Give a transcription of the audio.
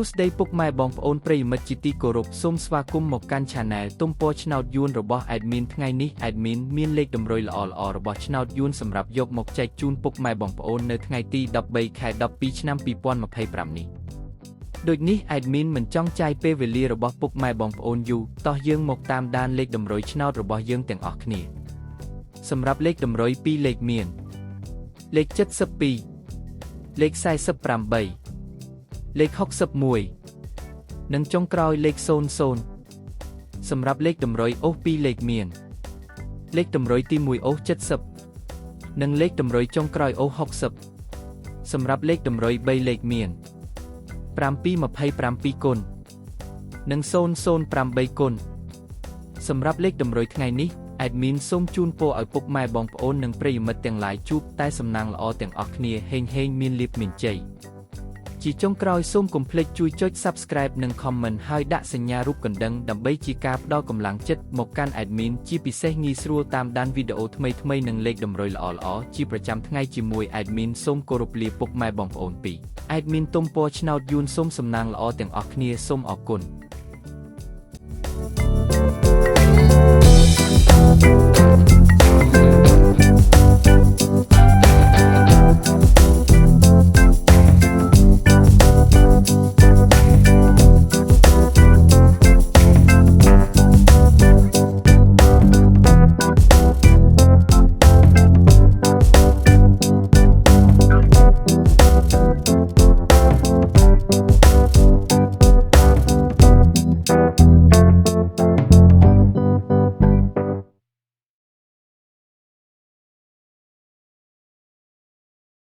សួស្តីពុកម៉ែបងប្អូនប្រិយមិត្តជាទីគោរពសូមស្វាគមន៍មកកាន់ Channel ទុំពណ៌ឆ្នោតយួនរបស់ Admin ថ្ងៃនេះ Admin មានលេខតម្រុយល្អៗរបស់ឆ្នោតយួនសម្រាប់យកមកចែកជូនពុកម៉ែបងប្អូននៅថ្ងៃទី13 ខែ 12 ឆ្នាំ 2025 នេះដូចនេះ Admin មិនចង់ចាយពេលវេលារបស់ពុកម៉ែបងប្អូនយូរតោះយើងមកតាមដានលេខតម្រុយឆ្នោតរបស់យើងទាំងអស់គ្នាសម្រាប់លេខតម្រុយ2លេខមានលេខ72លេខ48លេខ61និងចុងក្រោយលេខ00សម្រាប់លេខតម្រុយអូស2លេខមានលេខតម្រុយទី1អូស70និងលេខតម្រុយចុងក្រោយអូស60សម្រាប់លេខតម្រុយ3លេខមាន727គុណនិង008គុណសម្រាប់លេខតម្រុយថ្ងៃនេះ Admin សូមជូនពរឲ្យពុកម៉ែបងប្អូននិងប្រិយមិត្តទាំងឡាយជួបតែសំណាងល្អទាំងអស់គ្នាហេងមានលាភមានជ័យជាចុងក្រោយសូមកុំភ្លេចជួយចុច Subscribe និង Comment ហើយដាក់សញ្ញារូបកណ្ដឹងដើម្បីជាការផ្ដល់កម្លាំងចិត្តមកកាន់ Admin ជាពិសេសងាយស្រួលតាមដានវីដេអូថ្មីៗនិងលេខតម្រុយល្អៗជាប្រចាំថ្ងៃជាមួយ Admin សូមគោរពលាពុកម៉ែបងប្អូនពី Admin ទុំពណ៌ឆ្នោតយួនសូមសំណាងល្អទាំងអស់គ្នាសូមអរគុណ